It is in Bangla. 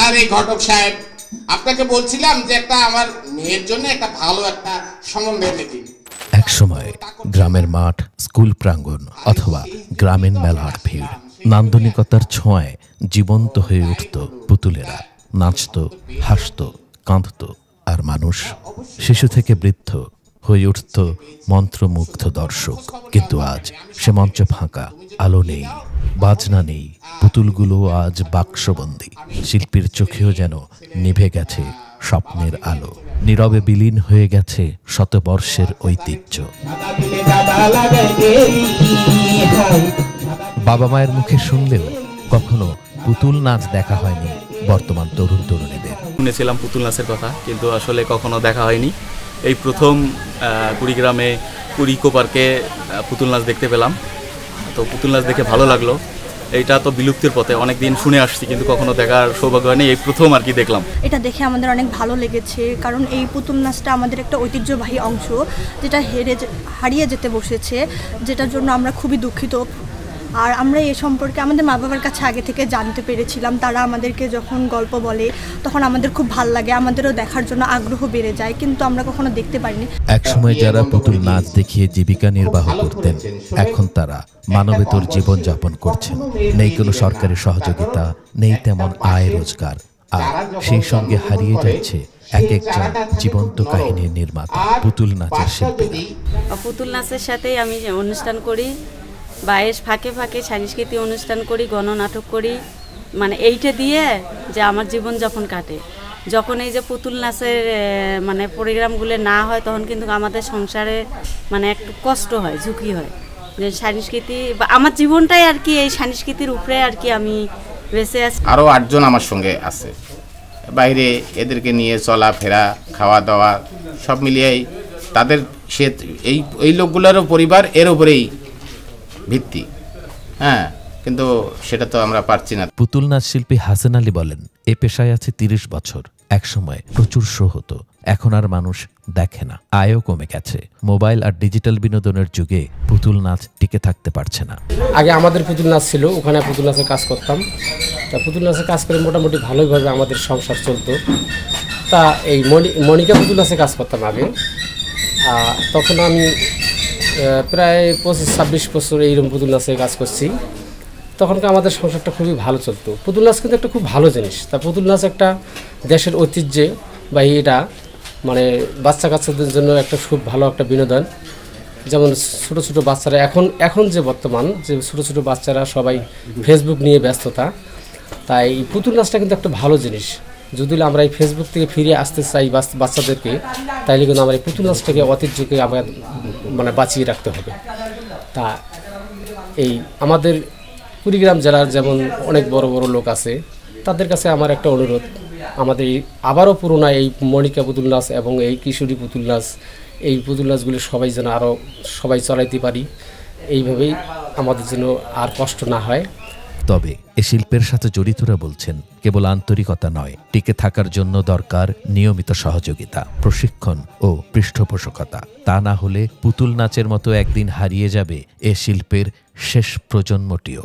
আরে ঘটক সাহেব, আপনাকে বলছিলাম যে একটা আমার মেয়ের জন্য একটা ভালো একটা সম্বন্ধ এনে দিন। এক সময় গ্রামের মাঠ, স্কুল প্রাঙ্গণ অথবা গ্রামীণ মেলার ভিড়, নান্দনিকতার ছোঁয়ায় জীবন্ত হয়ে উঠত পুতুলেরা। নাচত, হাসত, কাঁদত, আর মানুষ শিশু থেকে বৃদ্ধ হয়ে উঠত মন্ত্রমুগ্ধ দর্শক। কিন্তু আজ সে মঞ্চ ফাঁকা, আলো নেই, বাজনা নেই, পুতুলগুলো আজ বাক্সবন্দী। শিল্পীর চোখেও যেন নিভে গেছে স্বপ্নের আলো, নীরবে বিলীন হয়ে গেছে শতবর্ষের ঐতিহ্য। বাবা মায়ের মুখে শুনলেও কখনো পুতুল নাচ দেখা হয়নি বর্তমান তরুণ তরুণীদের। শুনেছিলাম পুতুল নাচের কথা, কিন্তু আসলে কখনো দেখা হয়নি। এই প্রথম কুড়িগ্রামে ইকো পার্কে পুতুল নাচ দেখতে পেলাম। তো পুতুল নাচ দেখে ভালো লাগলো। এইটা তো বিলুপ্তির পথে, অনেকদিন শুনে আসছি কিন্তু কখনো দেখার সৌভাগ্য হয়নি, এই প্রথম আর কি দেখলাম। এটা দেখে আমাদের অনেক ভালো লেগেছে, কারণ এই পুতুল নাচটা আমাদের একটা ঐতিহ্যবাহী অংশ, যেটা হারিয়ে যেতে বসেছে, যেটার জন্য আমরা খুবই দুঃখিত। আর আমরা এ সম্পর্কে আমাদের মা বাবার কাছে আগে থেকে জানতে পেরেছিলাম। তারা আমাদেরকে যখন গল্প বলে তখন আমাদের খুব ভালো লাগে, আমাদেরও দেখার জন্য আগ্রহ বেড়ে যায়, কিন্তু আমরা কখনো দেখতে পারিনি। একসময় যারা পুতুল নাচ দেখিয়ে জীবিকা নির্বাহ করতেন, এখন তারা মানবেতর জীবনযাপন করছেন। নেই কোনো সরকারি সহযোগিতা, নেই তেমন আয় রোজগার, আর সেই সঙ্গে হারিয়ে যাচ্ছে এক একজন জীবন্ত কাহিনীর নির্মাতা, পুতুল নাচের শিল্পী। পুতুল নাচের সাথেই আমি অনুষ্ঠান করি, বা এর ফাঁকে ফাঁকে সাংস্কৃতিক অনুষ্ঠান করি, গণনাটক করি, মানে এইটা দিয়ে যে আমার জীবনযাপন কাটে। যখন এই যে পুতুল নাচের মানে প্রোগ্রামগুলো না হয়, তখন কিন্তু আমাদের সংসারে মানে একটু কষ্ট হয়, ঝুঁকি হয়। যে সংস্কৃতি বা আমার জীবনটাই আর কি এই সংস্কৃতির উপরে আর কি আমি বেঁচে আছি। আরও 8 জন আমার সঙ্গে আছে বাইরে, এদেরকে নিয়ে চলাফেরা, খাওয়া দাওয়া সব মিলিয়েই তাদের এই লোকগুলোরও পরিবার এর উপরেই ভিত্তি। হ্যাঁ, কিন্তু সেটা তো আমরা পারছি না। পুতুল নাচ শিল্পী হাসান আলী বলেন, এ পেশায় আছে 30 বছর। একসময় প্রচুর শো হতো, এখন আর মানুষ দেখে না, আয়ও কমে গেছে। মোবাইল আর ডিজিটাল বিনোদনের যুগে পুতুল নাচ টিকে থাকতে পারছে না। আগে আমাদের পুতুল নাচ ছিল, ওখানে পুতুল নাচের কাজ করতাম। তা পুতুল নাচের কাজ করে মোটামুটি ভালোইভাবে আমাদের সংসার চলতো। তা এই মনিকা পুতুল নাচে কাজ করতাম আগে। তখন আমি প্রায় 25-26 বছর এইরকম পুতুল নাচে কাজ করছি। তখনকার আমাদের সংসারটা খুবই ভালো চলতো। পুতুল নাচ কিন্তু একটা খুব ভালো জিনিস। তা পুতুল নাচ একটা দেশের ঐতিহ্যে বা এটা মানে বাচ্চা কাচ্চাদের জন্য একটা খুব ভালো একটা বিনোদন। যেমন ছোটো ছোটো বাচ্চারা এখন যে বর্তমান যে ছোটো ছোটো বাচ্চারা সবাই ফেসবুক নিয়ে ব্যস্ততা, তাই পুতুল নাচটা কিন্তু একটা ভালো জিনিস। যদি আমরা এই ফেসবুক থেকে ফিরে আসতে চাই বাচ্চাদেরকে, তাইলে কিন্তু আমরা এই পুতুল নাচটাকে ঐতিহ্যকে আমরা মানে বাঁচিয়ে রাখতে হবে। তা এই আমাদের কুড়িগ্রাম জেলার যেমন অনেক বড় বড় লোক আছে, তাদের কাছে আমার একটা অনুরোধ, আমাদের আবারও পুরোনো এই মনিকা পুতুল নাচ এবং এই কিশোরী পুতুল নাচ, এই পুতুল নাচগুলি সবাই যেন আরও সবাই চলাইতে পারি, এইভাবেই আমাদের যেন আর কষ্ট না হয়। তবে এ শিল্পের সাথে জড়িতরা বলছেন, কেবল আন্তরিকতা নয়, টিকে থাকার জন্য দরকার নিয়মিত সহযোগিতা, প্রশিক্ষণ ও পৃষ্ঠপোষকতা। তা না হলে পুতুল নাচের মতো একদিন হারিয়ে যাবে এ শিল্পের শেষ প্রজন্মটিও।